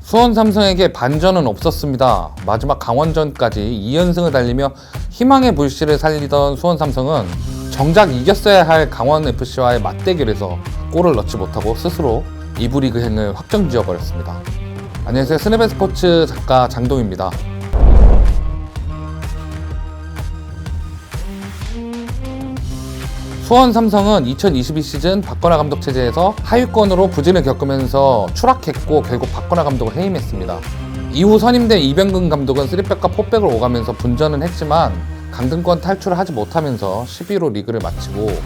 수원 삼성에게 반전은 없었습니다. 마지막 강원전까지 2연승을 달리며 희망의 불씨를 살리던 수원 삼성은 정작 이겼어야 할 강원FC와의 맞대결에서 골을 넣지 못하고 스스로 2부 리그 행을 확정지어버렸습니다. 안녕하세요. 스냅의 스포츠 작가 장동입니다. 수원 삼성은 2022 시즌 박건하 감독 체제에서 하위권으로 부진을 겪으면서 추락했고 결국 박건하 감독을 해임했습니다. 이후 선임된 이병근 감독은 3백과 4백을 오가면서 분전은 했지만 강등권 탈출을 하지 못하면서 12위로 리그를 마치고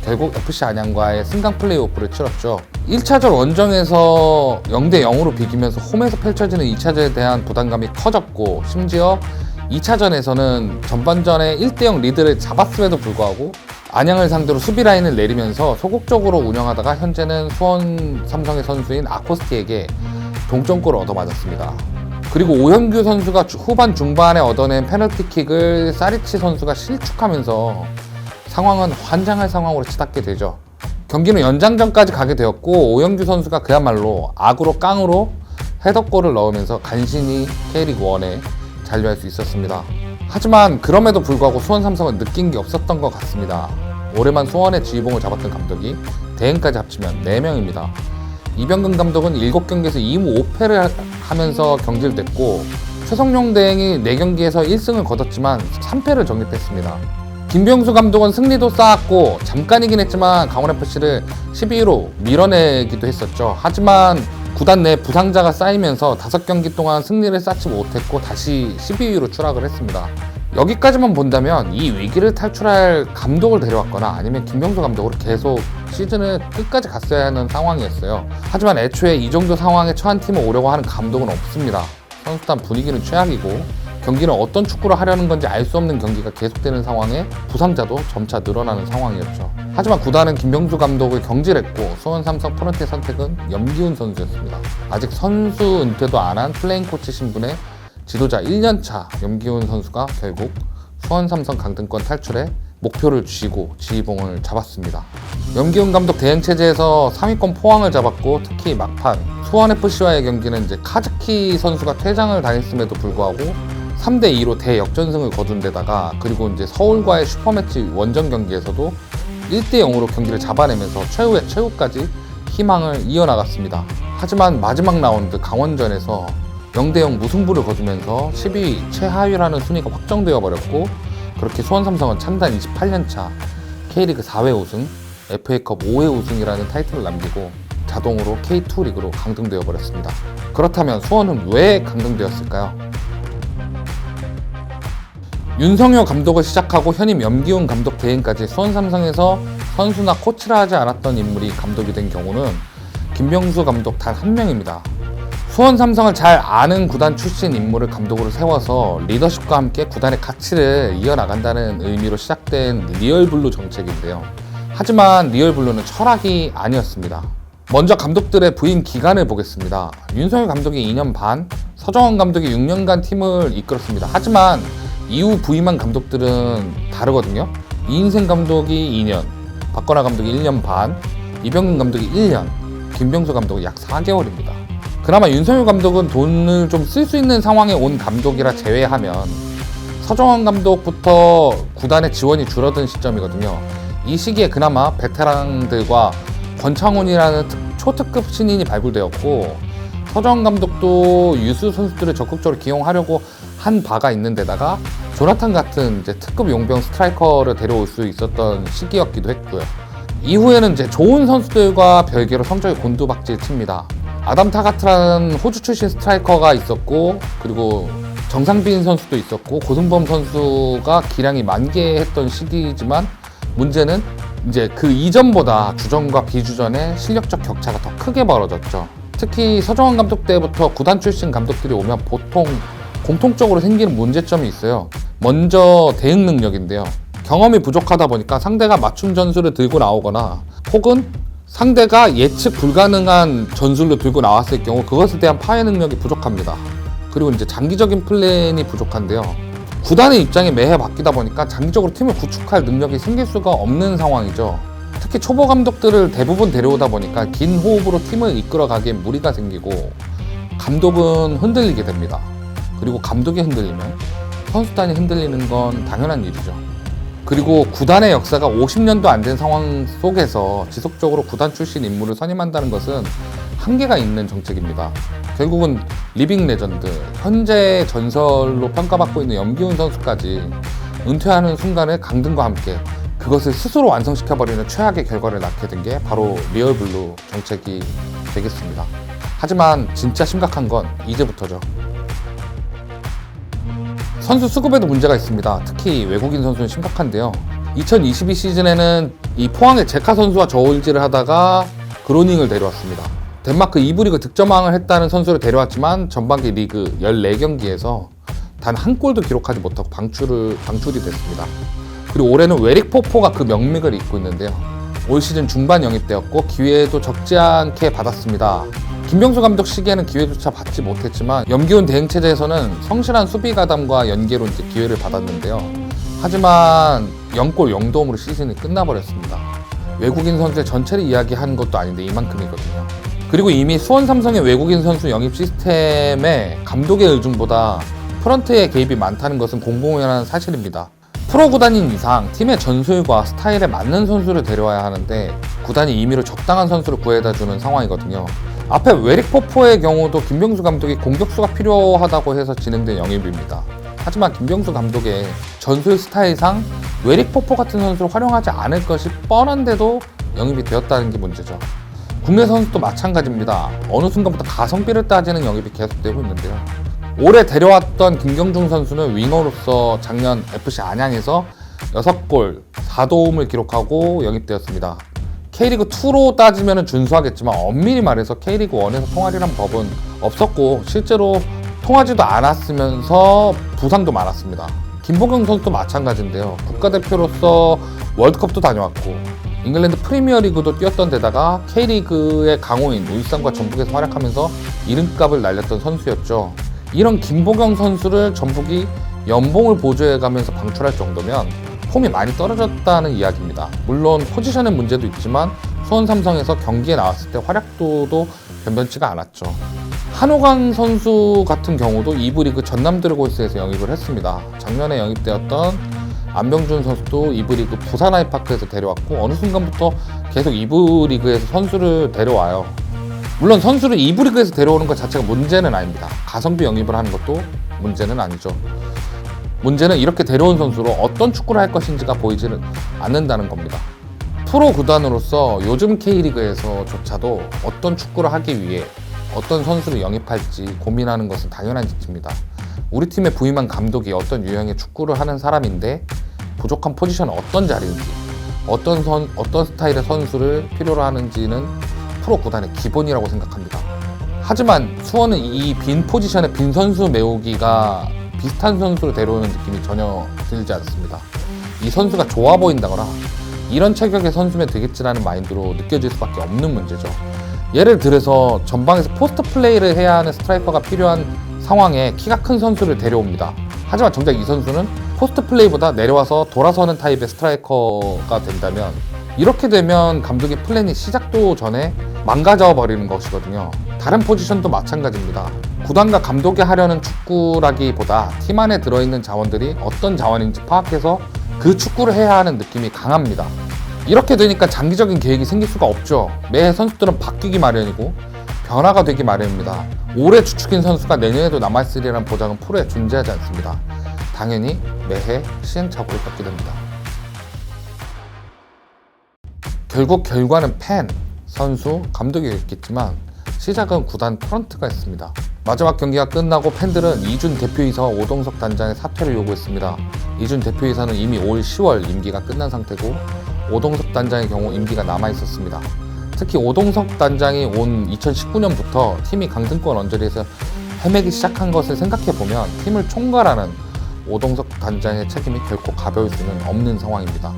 결국 FC 안양과의 승강 플레이오프를 치렀죠. 1차전 원정에서 0대0으로 비기면서 홈에서 펼쳐지는 2차전에 대한 부담감이 커졌고, 심지어 2차전에서는 전반전에 1대0 리드를 잡았음에도 불구하고 안양을 상대로 수비 라인을 내리면서 소극적으로 운영하다가 현재는 수원 삼성의 선수인 아코스티에게 동점골을 얻어맞았습니다. 그리고 오현규 선수가 후반 중반에 얻어낸 페널티킥을 사리치 선수가 실축하면서 상황은 환장할 상황으로 치닫게 되죠. 경기는 연장전까지 가게 되었고, 오현규 선수가 그야말로 악으로 깡으로 헤더골을 넣으면서 간신히 K리그 1에 잔류할 수 있었습니다. 하지만 그럼에도 불구하고 수원 삼성은 느낀 게 없었던 것 같습니다. 올해만 수원의 지휘봉을 잡았던 감독이 대행까지 합치면 4명입니다. 이병근 감독은 7경기에서 2무 5패를 하면서 경질됐고, 최성용 대행이 4경기에서 1승을 거뒀지만 3패를 정립했습니다. 김병수 감독은 승리도 쌓았고 잠깐이긴 했지만 강원FC를 12위로 밀어내기도 했었죠. 하지만 구단 내 부상자가 쌓이면서 5경기 동안 승리를 쌓지 못했고 다시 12위로 추락을 했습니다. 여기까지만 본다면 이 위기를 탈출할 감독을 데려왔거나 아니면 김병수 감독으로 계속 시즌을 끝까지 갔어야 하는 상황이었어요. 하지만 애초에 이 정도 상황에 처한 팀을 오려고 하는 감독은 없습니다. 선수단 분위기는 최악이고 경기는 어떤 축구를 하려는 건지 알 수 없는 경기가 계속되는 상황에 부상자도 점차 늘어나는 상황이었죠. 하지만 구단은 김병수 감독을 경질했고 수원 삼성 프런트의 선택은 염기훈 선수였습니다. 아직 선수 은퇴도 안 한 플레잉 코치 신분의 지도자 1년차 염기훈 선수가 결국 수원 삼성 강등권 탈출에 목표를 쥐고 지휘봉을 잡았습니다. 염기훈 감독 대행 체제에서 상위권 포항을 잡았고, 특히 막판 수원FC와의 경기는 이제 카즈키 선수가 퇴장을 당했음에도 불구하고 3대2로 대역전승을 거둔 데다가, 그리고 이제 서울과의 슈퍼매치 원정 경기에서도 1대0으로 경기를 잡아내면서 최후의 최후까지 희망을 이어나갔습니다. 하지만 마지막 라운드 강원전에서 0대0 무승부를 거두면서 12위 최하위라는 순위가 확정되어 버렸고, 그렇게 수원 삼성은 창단 28년차 K리그 4회 우승, FA컵 5회 우승이라는 타이틀을 남기고 자동으로 K2 리그로 강등되어 버렸습니다. 그렇다면 수원은 왜 강등되었을까요? 윤성효 감독을 시작하고 현임 염기훈 감독 대행까지 수원 삼성에서 선수나 코치를 하지 않았던 인물이 감독이 된 경우는 김병수 감독 단 한 명입니다. 수원 삼성을 잘 아는 구단 출신 인물을 감독으로 세워서 리더십과 함께 구단의 가치를 이어나간다는 의미로 시작된 리얼블루 정책인데요. 하지만 리얼블루는 철학이 아니었습니다. 먼저 감독들의 부임 기간을 보겠습니다. 윤성효 감독이 2년 반, 서정원 감독이 6년간 팀을 이끌었습니다. 하지만 이후 부임한 감독들은 다르거든요. 이인생 감독이 2년, 박건하 감독이 1년 반, 이병근 감독이 1년, 김병수 감독이 약 4개월입니다. 그나마 윤성효 감독은 돈을 좀 쓸 수 있는 상황에 온 감독이라 제외하면 서정원 감독부터 구단의 지원이 줄어든 시점이거든요. 이 시기에 그나마 베테랑들과 권창훈이라는 초특급 신인이 발굴되었고, 서정원 감독도 유수 선수들을 적극적으로 기용하려고 한 바가 있는 데다가 조나탄 같은 이제 특급 용병 스트라이커를 데려올 수 있었던 시기였기도 했고요. 이후에는 이제 좋은 선수들과 별개로 성적이 곤두박질 칩니다. 아담 타가트라는 호주 출신 스트라이커가 있었고, 그리고 정상빈 선수도 있었고, 고승범 선수가 기량이 만개했던 시기지만 문제는 이제 그 이전보다 주전과 비주전의 실력적 격차가 더 크게 벌어졌죠. 특히 서정원 감독 때부터 구단 출신 감독들이 오면 보통 공통적으로 생기는 문제점이 있어요. 먼저 대응 능력인데요. 경험이 부족하다 보니까 상대가 맞춤 전술을 들고 나오거나 혹은 상대가 예측 불가능한 전술로 들고 나왔을 경우 그것에 대한 파괴 능력이 부족합니다. 그리고 이제 장기적인 플랜이 부족한데요. 구단의 입장이 매해 바뀌다 보니까 장기적으로 팀을 구축할 능력이 생길 수가 없는 상황이죠. 특히 초보 감독들을 대부분 데려오다 보니까 긴 호흡으로 팀을 이끌어가기에 무리가 생기고, 감독은 흔들리게 됩니다. 그리고 감독이 흔들리면 선수단이 흔들리는 건 당연한 일이죠. 그리고 구단의 역사가 50년도 안 된 상황 속에서 지속적으로 구단 출신 인물을 선임한다는 것은 한계가 있는 정책입니다. 결국은 리빙 레전드, 현재 전설로 평가받고 있는 염기훈 선수까지 은퇴하는 순간에 강등과 함께 그것을 스스로 완성시켜버리는 최악의 결과를 낳게 된 게 바로 리얼블루 정책이 되겠습니다. 하지만 진짜 심각한 건 이제부터죠. 선수 수급에도 문제가 있습니다. 특히 외국인 선수는 심각한데요. 2022 시즌에는 이 포항의 제카 선수와 저울질을 하다가 그로닝을 데려왔습니다. 덴마크 2부 리그 득점왕을 했다는 선수를 데려왔지만 전반기 리그 14경기에서 단 한 골도 기록하지 못하고 방출이 됐습니다. 그리고 올해는 웨릭 포포가 그 명맥을 잇고 있는데요. 올 시즌 중반 영입되었고 기회도 적지 않게 받았습니다. 김병수 감독 시기에는 기회조차 받지 못했지만 염기훈 대응체제에서는 성실한 수비 가담과 연계로 이제 기회를 받았는데요. 하지만 0골 0도움으로 시즌이 끝나버렸습니다. 외국인 선수의 전체를 이야기하는 것도 아닌데 이만큼이거든요. 그리고 이미 수원 삼성의 외국인 선수 영입 시스템에 감독의 의중보다 프런트의 개입이 많다는 것은 공공연한 사실입니다. 프로 구단인 이상 팀의 전술과 스타일에 맞는 선수를 데려와야 하는데 구단이 임의로 적당한 선수를 구해다 주는 상황이거든요. 앞에 웨릭 포포의 경우도 김병수 감독이 공격수가 필요하다고 해서 진행된 영입입니다. 하지만 김병수 감독의 전술 스타일상 웨릭 포포 같은 선수를 활용하지 않을 것이 뻔한데도 영입이 되었다는 게 문제죠. 국내 선수도 마찬가지입니다. 어느 순간부터 가성비를 따지는 영입이 계속되고 있는데요. 올해 데려왔던 김경중 선수는 윙어로서 작년 FC 안양에서 6골 4도움을 기록하고 영입되었습니다. K리그2로 따지면 준수하겠지만 엄밀히 말해서 K리그1에서 통하리란 법은 없었고 실제로 통하지도 않았으면서 부상도 많았습니다. 김보경 선수도 마찬가지인데요. 국가대표로서 월드컵도 다녀왔고 잉글랜드 프리미어리그도 뛰었던 데다가 K리그의 강호인 울산과 전북에서 활약하면서 이름값을 날렸던 선수였죠. 이런 김보경 선수를 전북이 연봉을 보조해가면서 방출할 정도면 폼이 많이 떨어졌다는 이야기입니다. 물론 포지션의 문제도 있지만 수원 삼성에서 경기에 나왔을 때 활약도도 변변치가 않았죠. 한호강 선수 같은 경우도 2부 리그 전남 드래곤스에서 영입을 했습니다. 작년에 영입되었던 안병준 선수도 2부 리그 부산 아이파크에서 데려왔고 어느 순간부터 계속 2부 리그에서 선수를 데려와요. 물론 선수를 2부 리그에서 데려오는 것 자체가 문제는 아닙니다. 가성비 영입을 하는 것도 문제는 아니죠. 문제는 이렇게 데려온 선수로 어떤 축구를 할 것인지가 보이지는 않는다는 겁니다. 프로 구단으로서 요즘 K리그에서조차도 어떤 축구를 하기 위해 어떤 선수를 영입할지 고민하는 것은 당연한 짓입니다. 우리 팀에 부임한 감독이 어떤 유형의 축구를 하는 사람인데 부족한 포지션은 어떤 자리인지 어떤 스타일의 선수를 필요로 하는지는 프로 구단의 기본이라고 생각합니다. 하지만 수원은 이 빈 포지션의 빈 선수 메우기가 비슷한 선수를 데려오는 느낌이 전혀 들지 않습니다. 이 선수가 좋아 보인다거나 이런 체격의 선수면 되겠지라는 마인드로 느껴질 수밖에 없는 문제죠. 예를 들어서 전방에서 포스트 플레이를 해야 하는 스트라이커가 필요한 상황에 키가 큰 선수를 데려옵니다. 하지만 정작 이 선수는 포스트 플레이보다 내려와서 돌아서는 타입의 스트라이커가 된다면 이렇게 되면 감독의 플랜이 시작도 전에 망가져 버리는 것이거든요. 다른 포지션도 마찬가지입니다. 구단과 감독이 하려는 축구라기보다 팀 안에 들어있는 자원들이 어떤 자원인지 파악해서 그 축구를 해야 하는 느낌이 강합니다. 이렇게 되니까 장기적인 계획이 생길 수가 없죠. 매해 선수들은 바뀌기 마련이고 변화가 되기 마련입니다. 올해 주축인 선수가 내년에도 남아있으리라는 보장은 프로에 존재하지 않습니다. 당연히 매해 시행착오를 겪게 됩니다. 결국 결과는 팬, 선수, 감독이 있겠지만 시작은 구단 프런트가 있습니다. 마지막 경기가 끝나고 팬들은 이준 대표이사와 오동석 단장의 사퇴를 요구했습니다. 이준 대표이사는 이미 올 10월 임기가 끝난 상태고 오동석 단장의 경우 임기가 남아있었습니다. 특히 오동석 단장이 온 2019년부터 팀이 강등권 언저리에서 헤매기 시작한 것을 생각해보면 팀을 총괄하는 오동석 단장의 책임이 결코 가벼울 수는 없는 상황입니다.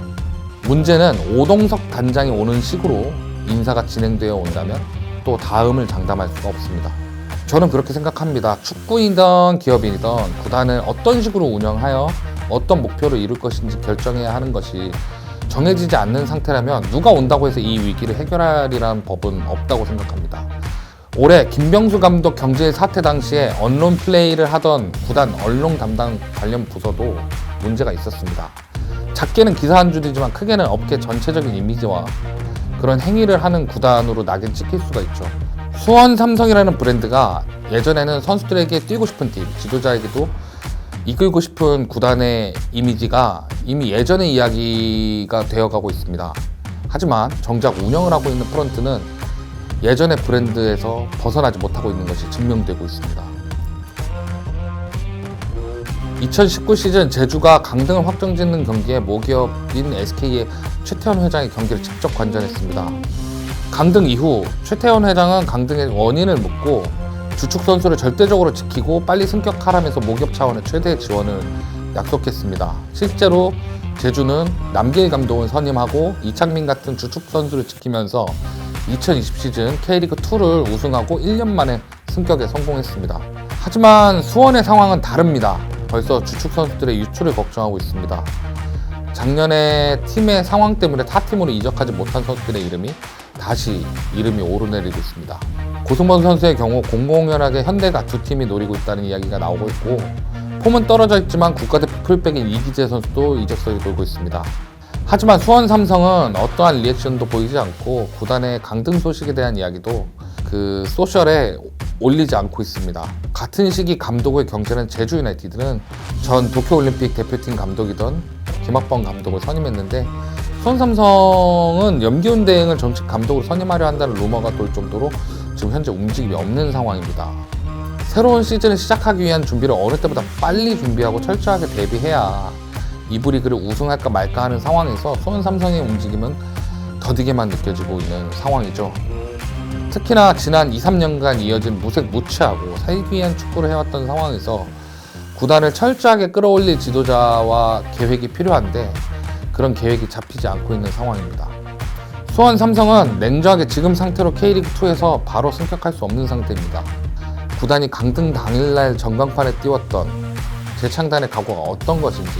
문제는 오동석 단장이 오는 식으로 인사가 진행되어 온다면 또 다음을 장담할 수가 없습니다. 저는 그렇게 생각합니다. 축구이든 기업이든 구단을 어떤 식으로 운영하여 어떤 목표를 이룰 것인지 결정해야 하는 것이 정해지지 않는 상태라면 누가 온다고 해서 이 위기를 해결하리라는 법은 없다고 생각합니다. 올해 김병수 감독 경질 사태 당시에 언론 플레이를 하던 구단 언론 담당 관련 부서도 문제가 있었습니다. 작게는 기사 한 줄이지만 크게는 업계 전체적인 이미지와 그런 행위를 하는 구단으로 낙인 찍힐 수가 있죠. 수원 삼성이라는 브랜드가 예전에는 선수들에게 뛰고 싶은 팀, 지도자에게도 이끌고 싶은 구단의 이미지가 이미 예전의 이야기가 되어가고 있습니다. 하지만 정작 운영을 하고 있는 프런트는 예전의 브랜드에서 벗어나지 못하고 있는 것이 증명되고 있습니다. 2019 시즌 제주가 강등을 확정짓는 경기에 모기업인 SK의 최태원 회장이 경기를 직접 관전했습니다. 강등 이후 최태원 회장은 강등의 원인을 묻고 주축 선수를 절대적으로 지키고 빨리 승격하라면서 모기업 차원의 최대 지원을 약속했습니다. 실제로 제주는 남길 감독을 선임하고 이창민 같은 주축 선수를 지키면서 2020 시즌 K리그2를 우승하고 1년 만에 승격에 성공했습니다. 하지만 수원의 상황은 다릅니다. 벌써 주축 선수들의 유출을 걱정하고 있습니다. 작년에 팀의 상황 때문에 타 팀으로 이적하지 못한 선수들의 이름이 다시 이름이 오르내리고 있습니다. 고승범 선수의 경우 공공연하게 현대가 두 팀이 노리고 있다는 이야기가 나오고 있고, 폼은 떨어져 있지만 국가대표 풀백인 이기재 선수도 이적설이 돌고 있습니다. 하지만 수원 삼성은 어떠한 리액션도 보이지 않고 구단의 강등 소식에 대한 이야기도 그 소셜에 올리지 않고 있습니다. 같은 시기 감독을 경질한 제주 유나이티드는 전 도쿄올림픽 대표팀 감독이던 김학범 감독을 선임했는데, 수원 삼성은 염기훈 대행을 정식 감독으로 선임하려 한다는 루머가 돌 정도로 지금 현재 움직임이 없는 상황입니다. 새로운 시즌을 시작하기 위한 준비를 어느 때보다 빨리 준비하고 철저하게 대비해야 2부 리그를 우승할까 말까 하는 상황에서 수원 삼성의 움직임은 더디게만 느껴지고 있는 상황이죠. 특히나 지난 2, 3년간 이어진 무색무취하고 살기 위한 축구를 해왔던 상황에서 구단을 철저하게 끌어올릴 지도자와 계획이 필요한데 그런 계획이 잡히지 않고 있는 상황입니다. 수원 삼성은 냉정하게 지금 상태로 K리그2에서 바로 승격할 수 없는 상태입니다. 구단이 강등 당일날 전광판에 띄웠던 재창단의 각오가 어떤 것인지,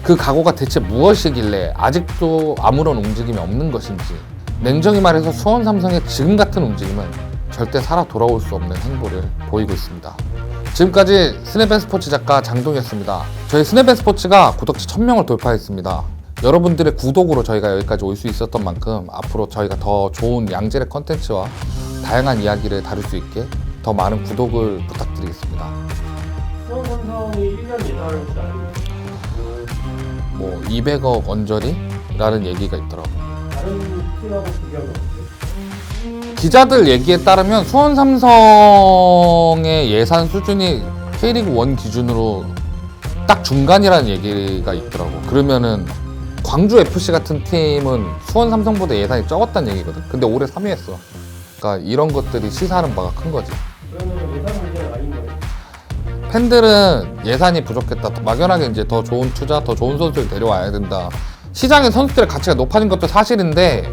그 각오가 대체 무엇이길래 아직도 아무런 움직임이 없는 것인지, 냉정히 말해서 수원 삼성의 지금 같은 움직임은 절대 살아 돌아올 수 없는 행보를 보이고 있습니다. 지금까지 스냅앤 스포츠 작가 장동이었습니다. 저희 스냅앤 스포츠가 구독자 1000명을 돌파했습니다. 여러분들의 구독으로 저희가 여기까지 올 수 있었던 만큼 앞으로 저희가 더 좋은 양질의 컨텐츠와 다양한 이야기를 다룰 수 있게 더 많은 구독을 부탁드리겠습니다. 수원 삼성이 1년 예산을 혹시 알고 뭐 200억 언저리라는 얘기가 있더라고. 다른 팀하고 비교하면 어때요? 기자들 얘기에 따르면 수원 삼성의 예산 수준이 K리그 1 기준으로 딱 중간이라는 얘기가 있더라고. 그러면은 광주 FC 같은 팀은 수원 삼성보다 예산이 적었다는 얘기거든. 근데 올해 3위 했어. 그러니까 이런 것들이 시사하는 바가 큰 거지. 그러면 예산 문제는 아닌 거예요? 팬들은 예산이 부족했다, 막연하게 이제 더 좋은 투자, 더 좋은 선수를 데려와야 된다. 시장에 선수들의 가치가 높아진 것도 사실인데,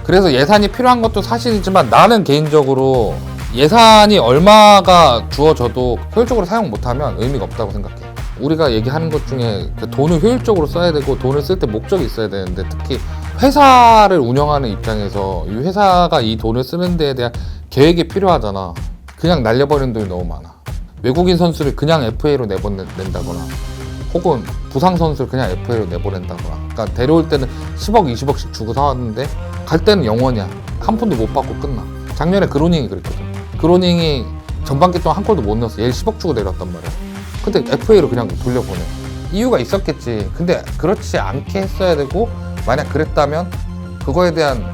그래서 예산이 필요한 것도 사실이지만 나는 개인적으로 예산이 얼마가 주어져도 효율적으로 사용 못하면 의미가 없다고 생각해. 우리가 얘기하는 것 중에 그 돈을 효율적으로 써야 되고 돈을 쓸 때 목적이 있어야 되는데, 특히 회사를 운영하는 입장에서 이 회사가 이 돈을 쓰는 데에 대한 계획이 필요하잖아. 그냥 날려버리는 돈이 너무 많아. 외국인 선수를 그냥 FA로 내보낸다거나 혹은 부상 선수를 그냥 FA로 내보낸다거나, 그러니까 데려올 때는 10억, 20억씩 주고 사왔는데 갈 때는 영원이야. 한 푼도 못 받고 끝나. 작년에 그로닝이 그랬거든. 그로닝이 전반기 동안 한 골도 못 넣었어. 얘를 10억 주고 내렸단 말이야. 근데 FA로 그냥 돌려보내. 이유가 있었겠지. 근데 그렇지 않게 했어야 되고, 만약 그랬다면 그거에 대한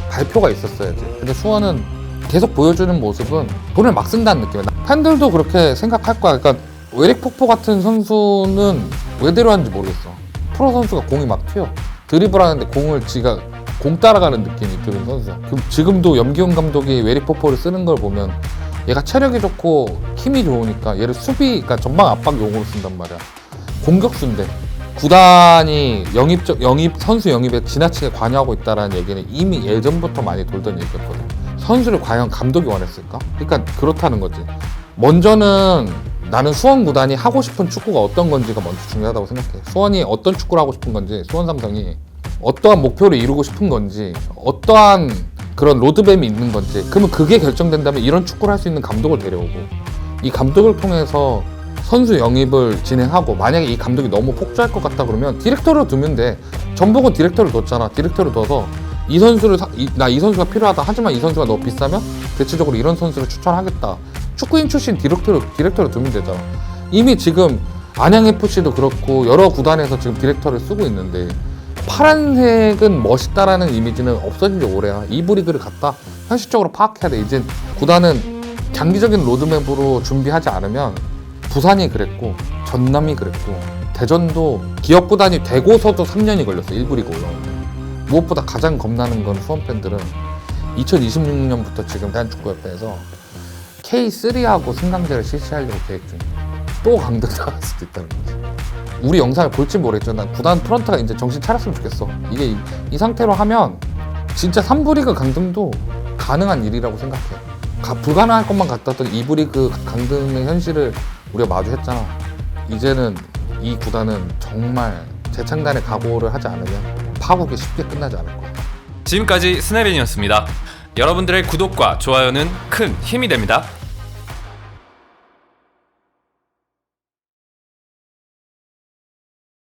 발표가 있었어야지. 근데 수원은 계속 보여주는 모습은 돈을 막 쓴다는 느낌이야. 팬들도 그렇게 생각할 거야. 그러니까 웨릭 폭포 같은 선수는 왜 데려왔는지 모르겠어. 프로 선수가 공이 막 튀어. 드리블하는데 공을 지가 공 따라가는 느낌이 드는 선수야. 지금도 염기훈 감독이 웨릭 폭포를 쓰는 걸 보면 얘가 체력이 좋고 힘이 좋으니까 얘를 수비, 그러니까 전방 압박 용으로 쓴단 말이야. 공격수인데 구단이 선수 영입에 지나치게 관여하고 있다는 얘기는 이미 예전부터 많이 돌던 얘기였거든. 선수를 과연 감독이 원했을까? 그러니까 그렇다는 거지. 먼저는 나는 수원 구단이 하고 싶은 축구가 어떤 건지가 먼저 중요하다고 생각해. 수원이 어떤 축구를 하고 싶은 건지, 수원 삼성이 어떠한 목표를 이루고 싶은 건지, 어떠한 그런 로드맵이 있는 건지, 그러면 그게 결정된다면 이런 축구를 할 수 있는 감독을 데려오고, 이 감독을 통해서 선수 영입을 진행하고, 만약에 이 감독이 너무 폭주할 것 같다 그러면 디렉터를 두면 돼. 전북은 디렉터를 뒀잖아. 디렉터를 둬서 이 선수를 나 이 선수가 필요하다. 하지만 이 선수가 너무 비싸면 대체적으로 이런 선수를 추천하겠다. 축구인 출신 디렉터를 두면 되잖아. 이미 지금 안양FC도 그렇고 여러 구단에서 지금 디렉터를 쓰고 있는데, 파란색은 멋있다라는 이미지는 없어진 지 오래야. 2부 리그를 갖다 현실적으로 파악해야 돼. 이제 구단은 장기적인 로드맵으로 준비하지 않으면, 부산이 그랬고 전남이 그랬고 대전도 기업 구단이 되고서도 3년이 걸렸어. 1부 리그 올라오는데. 무엇보다 가장 겁나는 건 수원 팬들은 2026년부터 지금 대한축구협회에서 K3하고 승강제를 실시하려고 계획 중이야. 또 강등 나갈 수도 있다는 거지. 우리 영상을 볼지 모르겠죠. 난 구단 프런트가 이제 정신 차렸으면 좋겠어. 이게 이 상태로 하면 진짜 3부 리그 강등도 가능한 일이라고 생각해. 불가능할 것만 같았던 2부 리그 강등의 현실을 우리가 마주했잖아. 이제는 이 구단은 정말 재창단의 각오를 하지 않으면 파국이 쉽게 끝나지 않을 거야. 지금까지 스나이린이었습니다. 여러분들의 구독과 좋아요는 큰 힘이 됩니다.